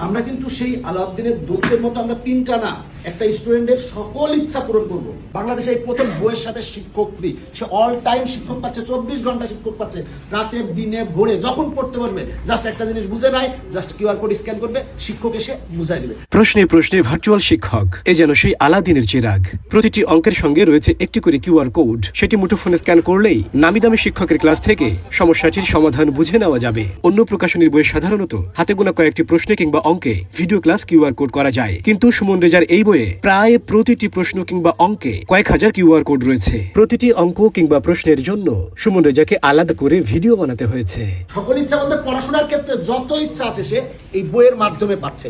আমরা কিন্তু সেই আলাউদ্দিনের দূতের মতো আমরা তিনটা না, একটা স্টুডেন্টের সকল ইচ্ছা পূরণ করব। বাংলাদেশে এই প্রথম বইয়ের সাথে শিক্ষক ফ্রি, সে অল টাইম শিক্ষক পাচ্ছে, 24 ঘন্টা শিক্ষক পাচ্ছে, রাতে দিনে ভোরে যখন পড়তে পারবে। জাস্ট একটা জিনিস বুঝে নাই, জাস্ট কিউআর কোড স্ক্যান করবে, শিক্ষক এসে বুঝাই দেবে। প্রশ্নে প্রশ্নে ভার্চুয়াল শিক্ষক এ যেন সেই আলাদিনের চিরাগ। প্রতিটি অঙ্কের সঙ্গে রয়েছে একটি করে কিউআর কোড, সেটি মুঠোফোনে স্ক্যান করলেই নামি দামি শিক্ষকের ক্লাস থেকে সমস্যাটির সমাধান বুঝে নেওয়া যাবে। অন্য প্রকাশনীর বইয়ে সাধারণত হাতে গোনা কয়েকটি প্রশ্নে কিংবা অঙ্কে ভিডিও ক্লাস কিউআর কোড করা যায়, কিন্তু সুমন রেজার এই বইয়ে প্রায় প্রতিটি প্রশ্ন কিংবা অঙ্কে কয়েক হাজার কিউআর কোড রয়েছে। প্রতিটি অঙ্ক কিংবা প্রশ্নের জন্য সুমন রেজাকে আলাদা করে ভিডিও বানাতে হয়েছে। সকল ইচ্ছা বলতে পড়াশোনার ক্ষেত্রে যত ইচ্ছা আছে সে এই বইয়ের মাধ্যমে পাচ্ছে।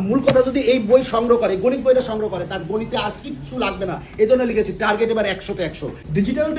মূল কথা, যদি এই বই সংগ্রহ করে, গণিত বইটা সংগ্রহ করে, তার গণিতে আর কিচ্ছু লাগবে না। এই জন্য লিখেছি টার্গেট এবার 100-তে 100। ডিজিটাল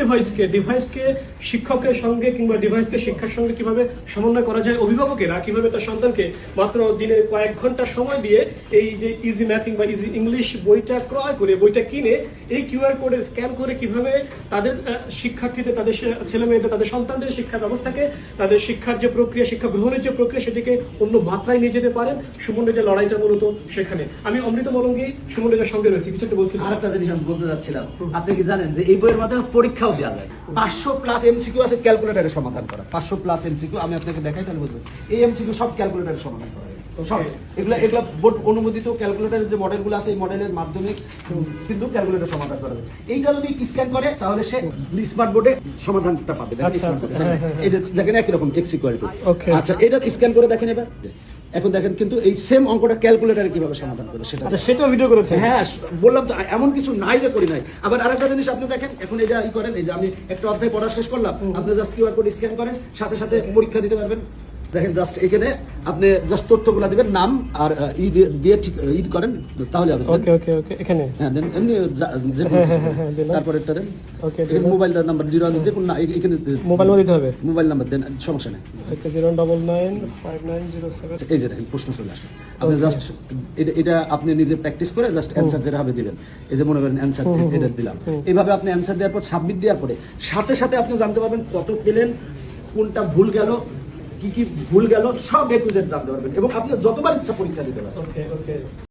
ডিভাইসকে শিক্ষকের সঙ্গে কিংবা ডিভাইসকে শিক্ষার সঙ্গে কিভাবে সমন্বয় করা যায়, অভিভাবকেরা কিভাবে তার সন্তানকে মাত্র দিনে কয়েক ঘন্টা সময় দিয়ে এই যে ইজি ম্যাথিং বা ইজি ইংলিশ বইটা ক্রয় করে, বইটা কিনে এই কিউআর কোডে স্ক্যান করে কিভাবে তাদের শিক্ষার্থীদের, তাদের ছেলে মেয়েদের, তাদের সন্তানদের শিক্ষা ব্যবস্থাকে, তাদের শিক্ষার যে প্রক্রিয়া, শিক্ষা গ্রহণের যে প্রক্রিয়া, সেটিকে অন্য মাত্রায় নিয়ে যেতে পারেন। সুমন রেজার লড়াইটা মূলত সেখানে। আমি অমৃত মলঙ্গি সুমন রেজার সঙ্গে রয়েছি। কিছু একটা বলছিলাম। আরেকটা জিনিস আমি বলতে যাচ্ছিলাম, আপনি কি জানেন যে এই বইয়ের মাধ্যমে পরীক্ষাও দেওয়া যায়। 500+ এমসিকিউ আছে ক্যালকুলেটরে সমাধান করা। 500+ এমসিকিউ আমি আপনাকে দেখাই, তাহলে বুঝবেন। এই এমসিকিউ সব ক্যালকুলেটরে সমাধান করা যায়। সব এগুলা বোর্ড অনুমোদিত ক্যালকুলেটরের যে মডেলগুলো আছে, এই মডেলের মাধ্যমে কিন্তু ক্যালকুলেটর সমাধান করা যায়। এইটা যদি স্ক্যান করে তাহলে সে স্মার্ট বোর্ডে সমাধানটা পাবে। এই যে দেখেন একই রকম x = আচ্ছা, এটা স্ক্যান করে দেখেন। এবার এখন দেখেন কিন্তু এই সেম অঙ্কটা ক্যালকুলেটরে কিভাবে সমাধান করবে সেটা ভিডিও করেছে। হ্যাঁ, বললাম তো এমন কিছু নাই যে করি নাই। আবার আরেকটা জিনিস আপনি দেখেন, এখন এটা করেন, এই যে আমি একটা অধ্যায় পড়া শেষ করলাম, আপনি জাস্ট কিউআর কোড স্ক্যান করেন, সাথে সাথে পরীক্ষা দিতে পারবেন। দেখেন জাস্ট এখানে আপনি জাস্ট তথ্যগুলো দিবেন, নাম আর দিয়ে ঠিক করেন, তাহলে হবে। ওকে ওকে ওকে, এখানে হ্যাঁ দেন, এমনি যে তারপর একটা দেন। ওকে, এখানে মোবাইলটা নাম্বার 01 যে কোন না, এখানে মোবাইল দিতে হবে, মোবাইল নাম্বার দেন, সমস্যা নেই। 0995907। এই যে দেখেন প্রশ্ন চলে আসে। আপনি জাস্ট এটা আপনি নিজে প্র্যাকটিস করে জাস্ট অ্যানসার যেটা হবে দিবেন। এই যে মনে করেন অ্যানসার এটা দিলাম, এইভাবে আপনি অ্যানসার দেওয়ার পর সাবমিট দেওয়ার পরে সাথে সাথে আপনি জানতে পারবেন কত পেলেন, কোনটা ভুল গেল, কি কি ভুল গেল, সব A to Z জানতে পারবেন, এবং আপনি যতবার ইচ্ছা পরীক্ষা দিতে পারবেন। ওকে ওকে।